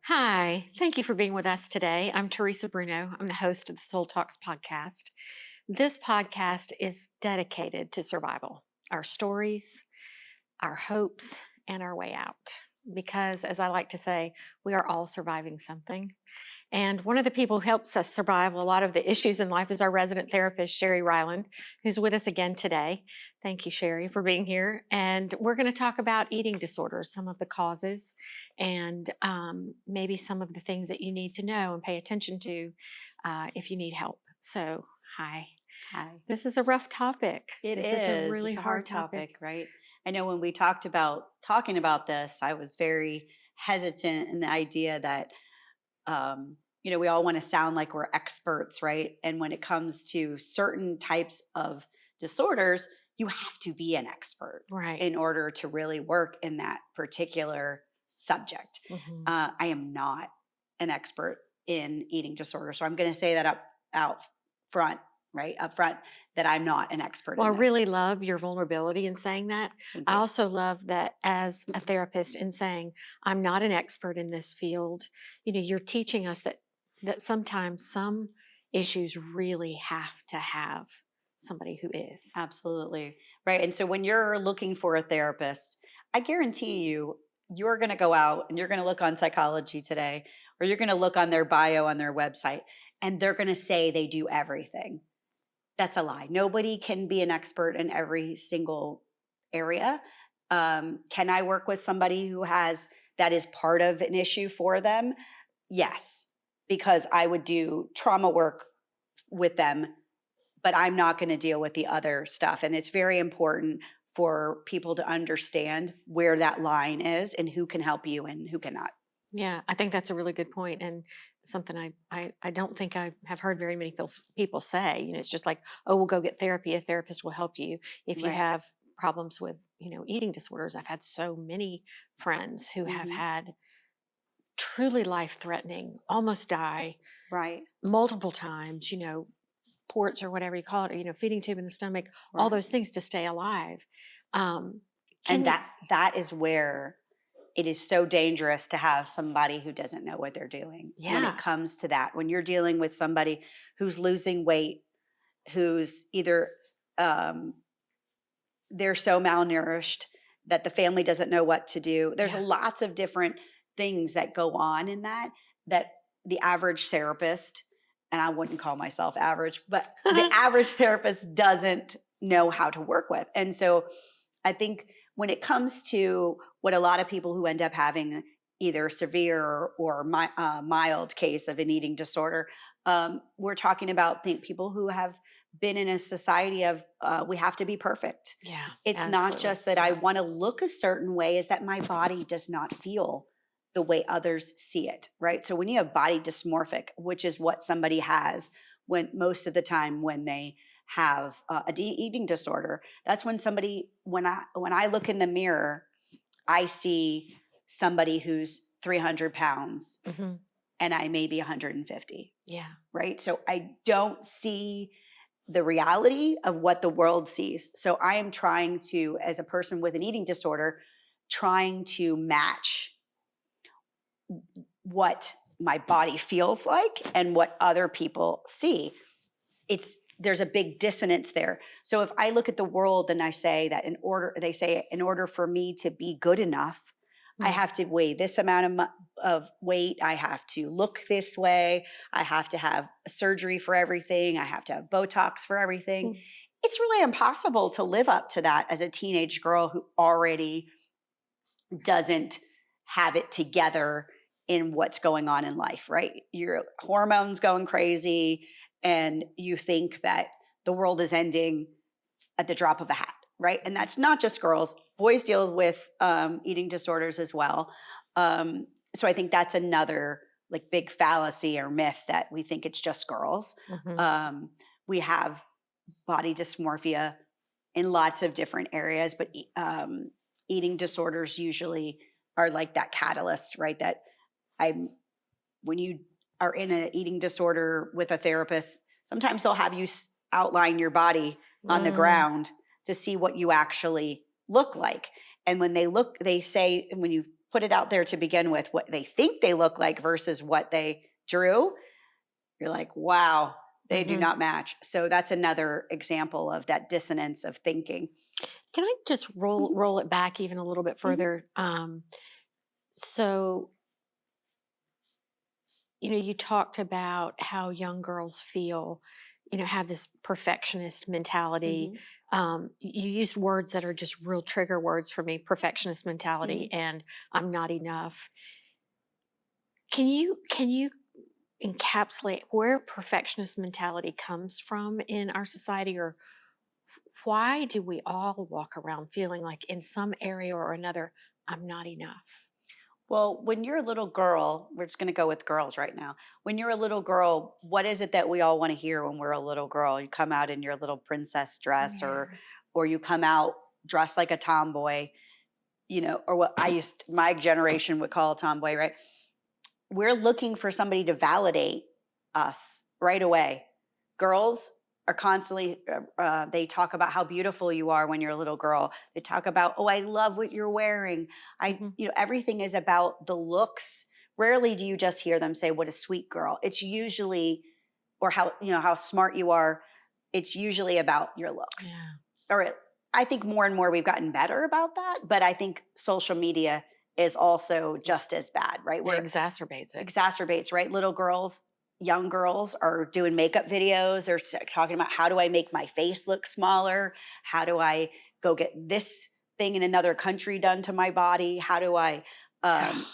Hi, thank you for being with us today. I'm Teresa Bruno. I'm the host of the Soul Talks podcast. This podcast is dedicated to survival, our stories, our hopes, and our way out. Because, as I like to say, we are all surviving something. And one of the people who helps us survive a lot of the issues in life is our resident therapist, Sheri Ryland, who's with us again today. Thank you, Sheri, for being here. And we're going to talk about eating disorders, some of the causes, and maybe some of the things that you need to know and pay attention to if you need help. So, hi. Hi. This is a rough topic. It This is a is. really It's a hard hard topic. topic, right? I know when we talked about talking about this, I was very hesitant in the idea that, we all want to sound like we're experts, right? And when it comes to certain types of disorders, you have to be an expert Right. in order to really work in that particular subject. Mhm. I am not an expert in eating disorders, so I'm going to say that out front, right up front, that I'm not an expert Well, in I this. really love your vulnerability in saying that. Thank I you. also love that as a therapist in saying, I'm not an expert in this field. You're teaching us that sometimes some issues really have to have somebody who is. Absolutely. Right. And so when you're looking for a therapist, I guarantee you're going to go out and you're going to look on Psychology Today, or you're going to look on their bio on their website, and they're going to say they do everything. That's a lie. Nobody can be an expert in every single area. Can I work with somebody who has that is part of an issue for them? Yes, because I would do trauma work with them, but I'm not going to deal with the other stuff. And it's very important for people to understand where that line is and who can help you and who cannot. Yeah, I think that's a really good point, and something I don't think I have heard very many people say. It's just like, oh, we'll go get therapy. A therapist will help you if you Right. have problems with eating disorders. I've had so many friends who have Hmm. had truly life threatening, almost die Right. multiple times. Ports or whatever you call it. Feeding tube in the stomach, all Right. those things to stay alive. Um, And can you? that is where it is so dangerous to have somebody who doesn't know what they're doing when it Yeah, comes to that. When you're dealing with somebody who's losing weight, who's either um, they're so malnourished that the family doesn't know what to do. There's yeah. lots of different things that go on in that the average therapist, and I wouldn't call myself average, but the average therapist doesn't know how to work with. And so I think when it comes to what a lot of people who end up having either severe or mild case of an eating disorder, we're talking about people who have been in a society of we have to be perfect. Yeah, It's not absolutely. just that I want to look a certain way, is that my body does not feel the way others see it, right? So when you have body dysmorphic, which is what somebody has when most of the time when they have eating disorder, that's when somebody when I look in the mirror, I see somebody who's 300 pounds Hmm. and I may be 150, Yeah. right? So I don't see the reality of what the world sees. So I am trying to, as a person with an eating disorder, trying to match what my body feels like and what other people see. There's a big dissonance there. So if I look at the world and I say that in order for me to be good enough, I have to weigh this amount of weight. I have to look this way. I have to have surgery for everything. I have to have Botox for everything. Mm. It's really impossible to live up to that as a teenage girl who already doesn't have it together in what's going on in life, right? Your hormones going crazy and you think that the world is ending at the drop of a hat, right? And that's not just girls. Boys deal with eating disorders as well. So I think that's another like big fallacy or myth that we think it's just girls. Hmm. We have body dysmorphia in lots of different areas, but eating disorders usually are like that catalyst, right? That when you are in an eating disorder with a therapist, sometimes they'll have you outline your body on the ground to see what you actually look like. And when they say, when you put it out there to begin with, what they think they look like versus what they drew, you're like, wow, they do Mhm. not match. So that's another example of that dissonance of thinking. Can I just roll Mhm, roll it back even a little bit mhm, further? So you talked about how young girls feel, have this perfectionist mentality. mhm, You used words that are just real trigger words for me: perfectionist mentality mhm. and I'm not enough. Can you encapsulate where perfectionist mentality comes from in our society, or why do we all walk around feeling like in some area or another, I'm not enough? Well, when you're a little girl, we're just going to go with girls right now. When you're a little girl, what is it that we all want to hear when we're a little girl? You come out in your little princess dress, Yeah. or you come out dressed like a tomboy, or what my generation would call a tomboy, right? We're looking for somebody to validate us right away. Girls are constantly, they talk about how beautiful you are when you're a little girl. They talk about, oh, I love what you're wearing. Hmm. Everything is about the looks. Rarely do you just hear them say, what a sweet girl. It's usually, or how smart you are. It's usually about your looks. Yeah. Or I think more and more we've gotten better about that. But I think social media is also just as bad, right? It Where exacerbates it. exacerbates, right? Little girls, young girls are doing makeup videos. They're talking about, how do I make my face look smaller? How do I go get this thing in another country done to my body? How do I, um,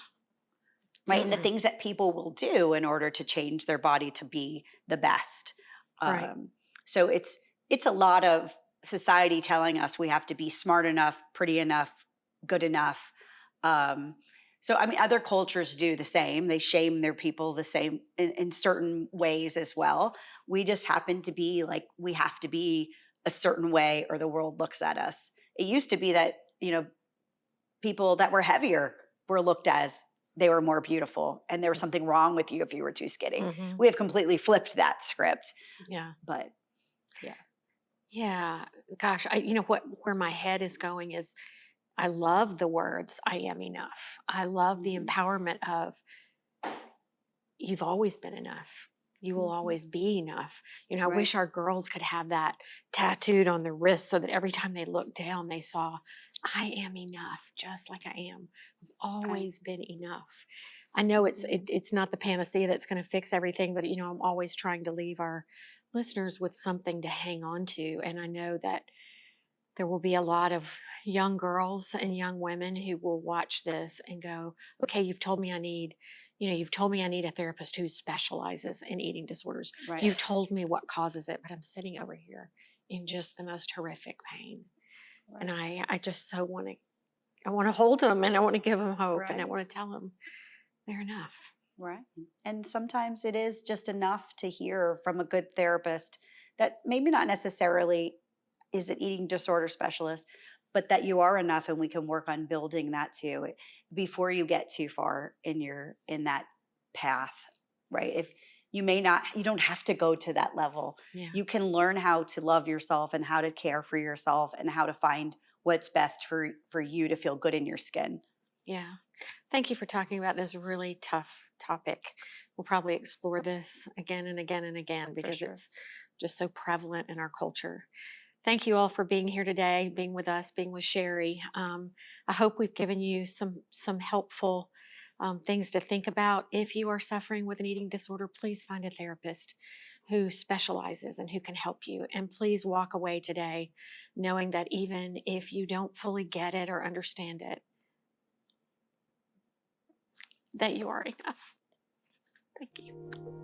right? And the Mm-mm. things that people will do in order to change their body to be the best. Right. Um, so it's a lot of society telling us we have to be smart enough, pretty enough, good enough. Um, so I mean, other cultures do the same. They shame their people the same in certain ways as well. We just happen to be like, we have to be a certain way or the world looks at us. It used to be that people that were heavier were looked as they were more beautiful and there was something wrong with you if you were too skinny. Hmm. We have completely flipped that script. Yeah. But yeah. Yeah. Gosh, where my head is going is I love the words I am enough. I love the Mhm, empowerment of you've always been enough. You will mhm, always be enough. I right, wish our girls could have that tattooed on their wrist so that every time they looked down, they saw, I am enough, just like I am. I've right, always been enough. I know mhm, it's not the panacea that's going to fix everything, but I'm always trying to leave our listeners with something to hang on to. And I know that there will be a lot of young girls and young women who will watch this and go, okay, you've told me I need a therapist who specializes in eating disorders. right, You've told me what causes it, but I'm sitting over here in just the most horrific pain. And right, I just so I want to hold them and I want to give them hope and I right, want to tell them they're enough. right. And sometimes it is just enough to hear from a good therapist that maybe not necessarily is an eating disorder specialist, but that you are enough and we can work on building that too before you get too far in that path, right? If you don't have to go to that level. Yeah. You can learn how to love yourself and how to care for yourself and how to find what's best for you to feel good in your skin. Yeah. Thank you for talking about this really tough topic. We'll probably explore this again and again and again For because sure. it's just so prevalent in our culture. Thank you all for being here today, being with us, being with Sheri. I hope we've given you some helpful things to think about. If you are suffering with an eating disorder, please find a therapist who specializes and who can help you. And please walk away today knowing that even if you don't fully get it or understand it, that you are enough. Thank you.